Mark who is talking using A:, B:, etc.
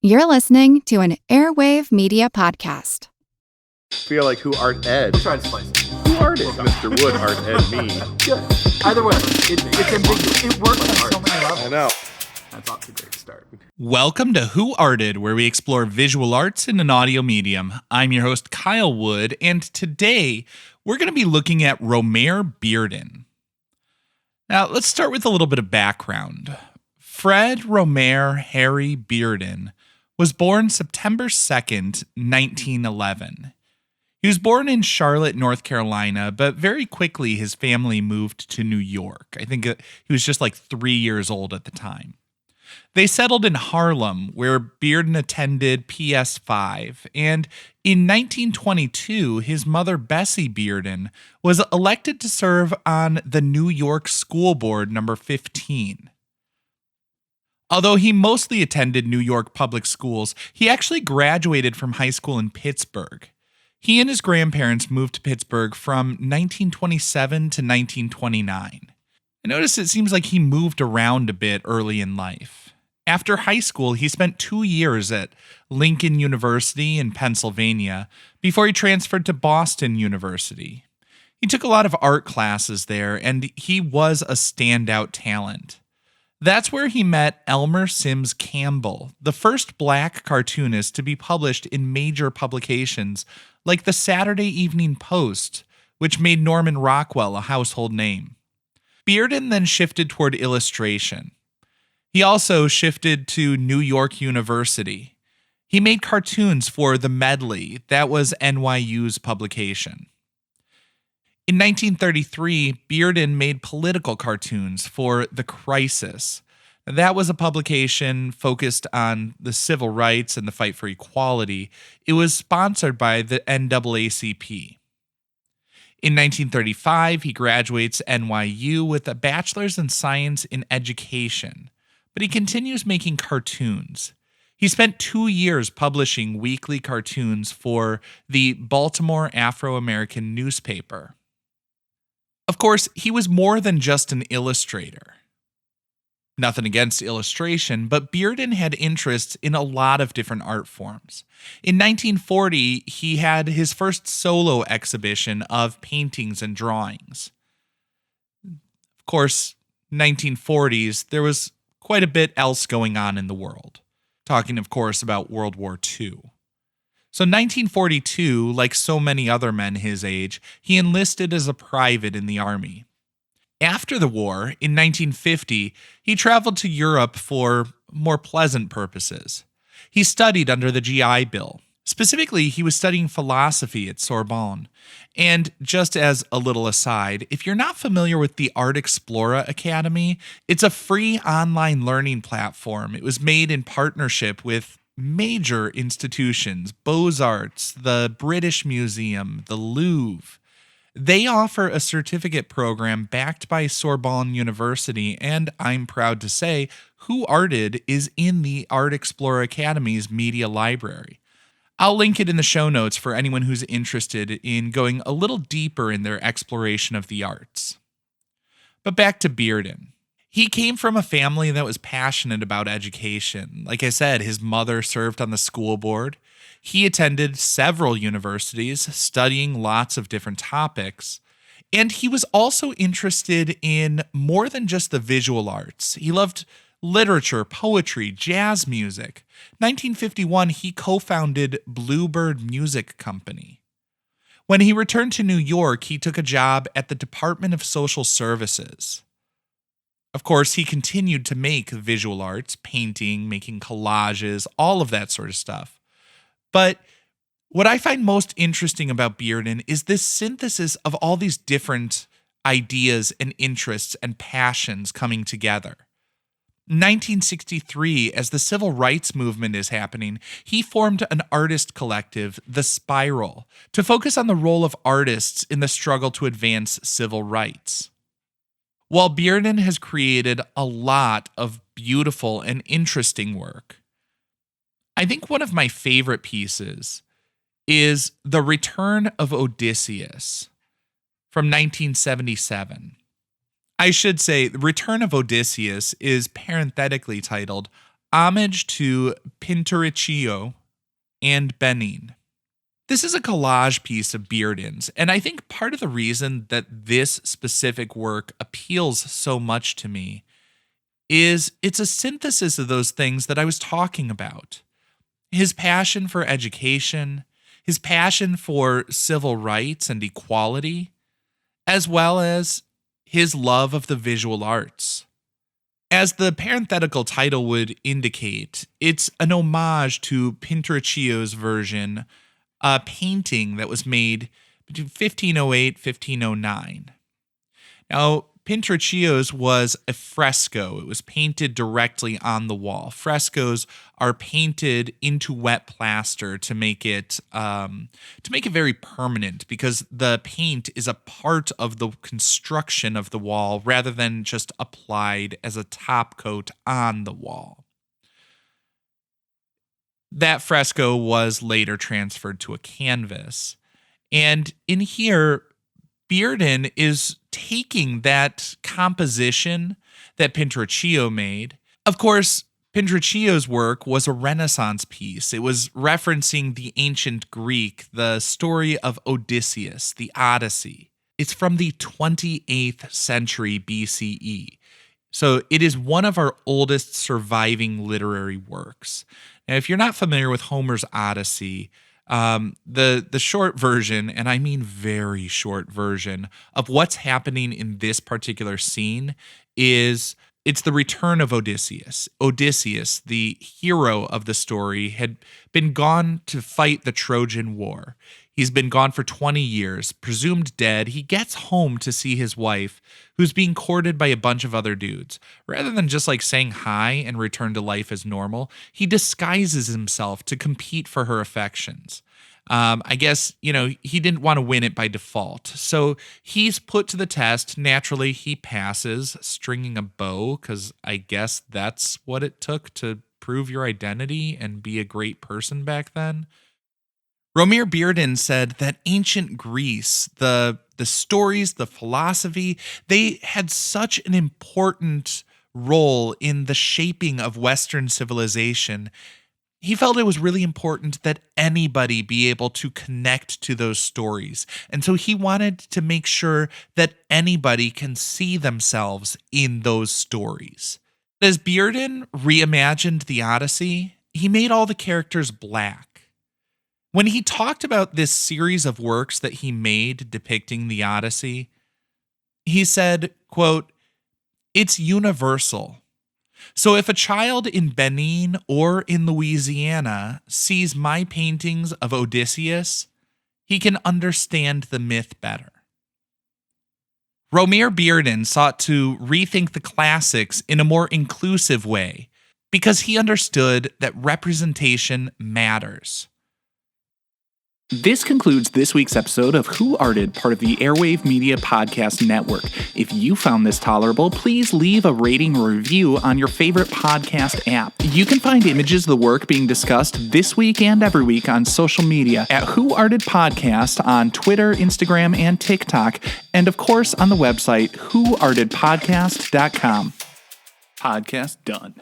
A: You're listening to an Airwave Media Podcast.
B: Feel like who art Ed?
C: We'll try to spice it.
B: Who art Ed? Mr. Wood art Ed me.
C: Good. Either way, it's ambiguous. It works on so many levels.
B: I know.
C: That's off to a great start.
D: Welcome to Who Arted, where we explore visual arts in an audio medium. I'm your host, Kyle Wood, and today we're going to be looking at Romare Bearden. Now, let's start with a little bit of background. Fred Romare Harry Bearden was born September 2nd, 1911. He was born in Charlotte, North Carolina, but very quickly his family moved to New York. I think he was just like 3 years old at the time. They settled in Harlem, where Bearden attended PS5, and in 1922, his mother, Bessie Bearden, was elected to serve on the New York School Board number 15. Although he mostly attended New York public schools, he actually graduated from high school in Pittsburgh. He and his grandparents moved to Pittsburgh from 1927 to 1929. I noticed it seems like he moved around a bit early in life. After high school, he spent 2 years at Lincoln University in Pennsylvania before he transferred to Boston University. He took a lot of art classes there, and he was a standout talent. That's where he met Elmer Sims Campbell, the first black cartoonist to be published in major publications like the Saturday Evening Post, which made Norman Rockwell a household name. Bearden then shifted toward illustration. He also shifted to New York University. He made cartoons for The Medley, that was NYU's publication. In 1933, Bearden made political cartoons for The Crisis. That was a publication focused on the civil rights and the fight for equality. It was sponsored by the NAACP. In 1935, he graduates NYU with a bachelor's in science in education, but he continues making cartoons. He spent 2 years publishing weekly cartoons for the Baltimore Afro-American newspaper. Of course, he was more than just an illustrator. Nothing against illustration, but Bearden had interests in a lot of different art forms. In 1940, he had his first solo exhibition of paintings and drawings. Of course, 1940s, there was quite a bit else going on in the world. Talking, of course, about World War II. So 1942, like so many other men his age, he enlisted as a private in the army. After the war, in 1950, he traveled to Europe for more pleasant purposes. He studied under the GI Bill. Specifically, he was studying philosophy at Sorbonne. And just as a little aside, if you're not familiar with the Art Explorer Academy, it's a free online learning platform. It was made in partnership with major institutions, Beaux-Arts, the British Museum, the Louvre. They offer a certificate program backed by Sorbonne University, and I'm proud to say, Who Arted is in the Art Explorer Academy's media library. I'll link it in the show notes for anyone who's interested in going a little deeper in their exploration of the arts. But back to Bearden. He came from a family that was passionate about education. Like I said, his mother served on the school board. He attended several universities, studying lots of different topics. And he was also interested in more than just the visual arts. He loved literature, poetry, jazz music. 1951, he co-founded Bluebird Music Company. When he returned to New York, he took a job at the Department of Social Services. Of course, he continued to make visual arts, painting, making collages, all of that sort of stuff. But what I find most interesting about Bearden is this synthesis of all these different ideas and interests and passions coming together. In 1963, as the civil rights movement is happening, he formed an artist collective, The Spiral, to focus on the role of artists in the struggle to advance civil rights. While Bearden has created a lot of beautiful and interesting work, I think one of my favorite pieces is The Return of Odysseus from 1977. I should say, The Return of Odysseus is parenthetically titled Homage to Pinturicchio and Benin. This is a collage piece of Bearden's, and I think part of the reason that this specific work appeals so much to me is it's a synthesis of those things that I was talking about. His passion for education, his passion for civil rights and equality, as well as his love of the visual arts. As the parenthetical title would indicate, it's an homage to Pinturicchio's version, a painting that was made between 1508 and 1509. Now, Pinturicchio's was a fresco. It was painted directly on the wall. Frescoes are painted into wet plaster to make it very permanent, because the paint is a part of the construction of the wall rather than just applied as a top coat on the wall. That fresco was later transferred to a canvas. And in here, Bearden is taking that composition that Pinturicchio made. Of course, Pinturicchio's work was a Renaissance piece. It was referencing the ancient Greek, the story of Odysseus, the Odyssey. It's from the 28th century BCE. So it is one of our oldest surviving literary works. Now, if you're not familiar with Homer's Odyssey, the short version, and I mean very short version, of what's happening in this particular scene is it's the return of Odysseus. Odysseus, the hero of the story, had been gone to fight the Trojan War. He's been gone for 20 years, presumed dead. He gets home to see his wife, who's being courted by a bunch of other dudes. Rather than just saying hi and return to life as normal, he disguises himself to compete for her affections. I guess, he didn't want to win it by default. So he's put to the test. Naturally, he passes, stringing a bow, because I guess that's what it took to prove your identity and be a great person back then. Romare Bearden said that ancient Greece, the stories, the philosophy, they had such an important role in the shaping of Western civilization. He felt it was really important that anybody be able to connect to those stories. And so he wanted to make sure that anybody can see themselves in those stories. As Bearden reimagined the Odyssey, he made all the characters black. When he talked about this series of works that he made depicting the Odyssey, he said, quote, "It's universal. So if a child in Benin or in Louisiana sees my paintings of Odysseus, he can understand the myth better." Romare Bearden sought to rethink the classics in a more inclusive way because he understood that representation matters.
E: This concludes this week's episode of Who Arted, part of the Airwave Media Podcast Network. If you found this tolerable, please leave a rating or review on your favorite podcast app. You can find images of the work being discussed this week and every week on social media at Who Arted Podcast on Twitter, Instagram, and TikTok, and of course on the website whoartedpodcast.com. Podcast done.